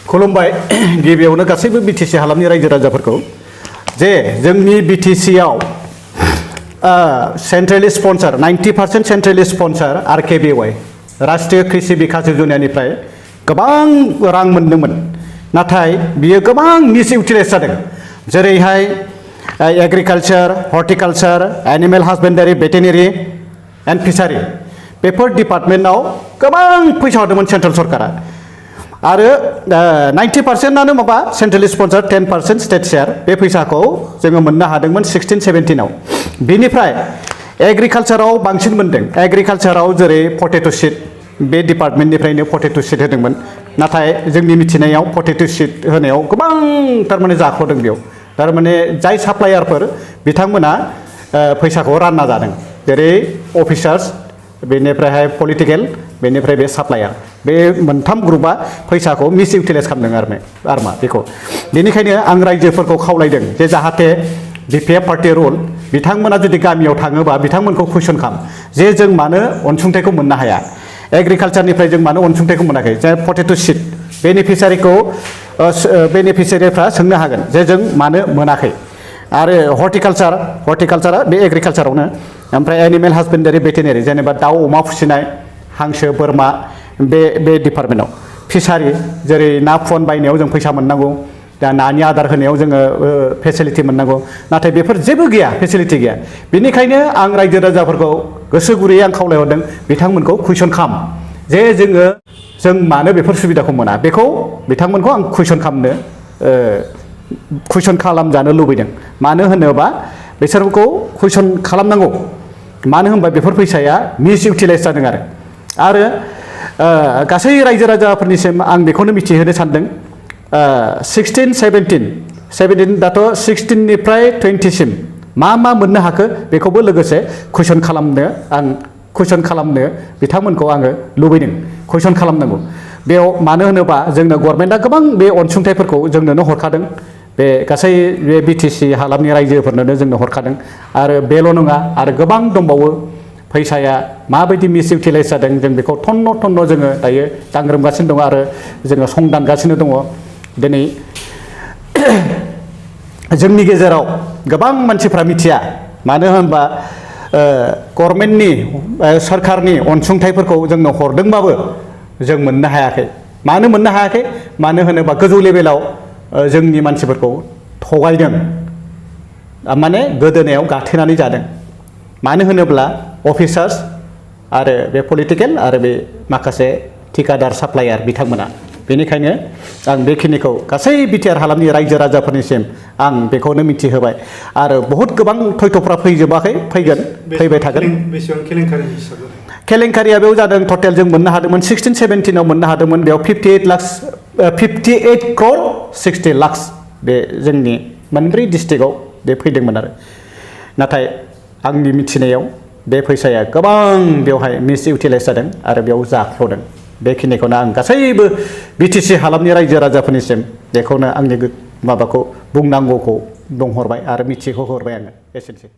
खुलुमबाय गिबियावनो गासैबो BTC हालामनि रायजो राजाफोरखौ जे जोंनि BTC आव सेंट्रेली स्पन्सर 90% सेंट्रेली स्पन्सर RKBY राष्ट्रीय कृषि विकास योजनानिफ्राय गोबां रां मोनदोंमोन नाथाय बियो गोबां मिस इउटिलाइज जादों जेरैहाय एग्रिकालचार हर्टिकालचार एनिमेल हस्बेंडारि वेटेरिनारि एंड फिशारि बेफोर डिपार्टमेन्टआव गोबां फैसा हरदोंमोन सेंट्रेल सरकारा आरो 90% आनो माबा सेंट्रेली स्पन्सर 10% स्टेट शेयर बे फैसाखौ जोङो मोननो हादोंमोन 16-17 आव बेनिफ्राय एग्रिकालचाराव बांसिन मोनदों एग्रिकालचाराव जेरै पटेटो सीड बे डिपार्टमेन्टनिफ्रायनो पटेटो सीड होदोंमोन नाथाय जोंनि मिथिनायाव पटेटो सीड होनायाव गोबां थारमाने जाख'दों बेयाव थारमाने जाय साप्लायारफोर बिथांमोना फैसाखौ रानना जादों जेरै अफिसार्स बेनिफ्रायहाय पलिटिकेल बेनिफ्राय बे साप्लायार बे मोनथाम ग्रुपआ फैसाखौ मिस इउटिलाइज खालामदों आरो मा बेखौ बेनिखायनो आं रायजोफोरखौ खावलायदों जे जाहाथे BPF पार्टी रुल बिथांमोना जुदि गामियाव थाङोबा बिथांमोनखौ कुइसन खालाम जे जों मानो अनसुंथाइखौ मोननो हाया एग्रिकालचारनिफ्राय जों मानो अनसुंथाइखौ मोनाखै जे पटेटो सीड बेनिफिसियारिफ्रा सोंनो हागोन जे जों मानो मोनाखै आरो हर्टिकालचारा बे एग्रिकालचारावनो ओमफ्राय एनिमेल हस्बेंडारि वेटेरिनारि जेनेबा दाउ अमा फिसिनाय हांसो बोरमा बे डिपार्टमेन्टआव फिशारि जेरै ना फुवान बायनायाव जों फैसा मोननांगौ दा नानि आदार होनायाव जोङो फेसिलिटि मोननांगौ नाथाय बेफोर जेबो गैया फेसिलिटि गैया बेनिखायनो आं रायजो राजाफोरखौ गोसो गुरैयै आं खावलायहरदों बिथांमोनखौ कुइसन खालाम जे जों मानो बेफोर सुबिदाखौ मोना बेखौ बिथांमोनखौ आं कुइसन खालामजानो लुबैदों मानो होनोबा बिसोरखौ कुइसन खालामनांगौ मानो होनबा बेफोर फैसाया मिस इउटिलाइज जादों आरो गासै रायजो राजाफोरनिसिम आं बेखौनो मिथिहोनो सानदों 16-17 दाथ' 16निफ्राय 20 सिम मा मोननो हाखो बेखौबो लोगोसे कुइसन खालामनो बिथांमोनखौ आङो लुबैदों कुइसन खालामनांगौ बेयाव मानो होनोबा जोंनो गभर्नमेन्टआ गोबां बे अनसुंथाइफोरखौ जोंनो हरखादों बे गासै बे BTC हालामनि रायजोफोरनो जोंनो हरखादों आरो बेल' नङा आरो गोबां दंबावो फैसाया माबायदि मिस इउटिलाइज जादों जों बेखौ थन्न' जोङो दायो दांग्रोमगासिनो दङ आरो जोङो संदानगासिनो दङ दिनै जोंनि गेजेराव गोबां मानसिफ्रा मिथिया मानो होनबा गभर्नमेन्टनि सरकारनि अनसुंथाइफोरखौ जोंनो हरदोंबाबो जों मोननो हायाखै मानो मोननो हायाखै मानो होनोबा गोजौ लेभेलाव जोंनि मानसिफोरखौ थगायदों माने गोदोनायाव गाथेनानै जादों मानो होनोब्ला अफिसार्स आरो बे पलिटिकेल आरो बे माखासे ठिकादार साप्लायार बिथांमोना बेनिखायनो आं बेखिनिखौ गासै BTR हालामनि रायजो राजाफोरनिसिम आं बेखौनो मिथिहोबाय आरो बहुत गोबां थयथ'फ्रा फैजोबाखै फैबाय थागोन केलेंकारिया बेयाव जादों टटेल जों मोननो हादोंमोन 16-17 आव मोननो हादोंमोन बेयाव 58 crore 60 lakhs बे जोंनि मोनब्रै डिस्ट्रिक्टआव बे फैदोंमोन आरो नाथाय आंनि मिथिनायाव बे फैसाया गोबां बेवहाय मिस इउटिलाइज जादों आरो बेयाव जाख्ल'दों बेखिनिखौनो आं गासैबो BTC हालामनि रायजो राजाफोरनिसिम बेखौनो आंनि माबाखौ बुंनांगौखौ बुंहरबाय आरो मिथिहोहरबाय आङो एसेनोसै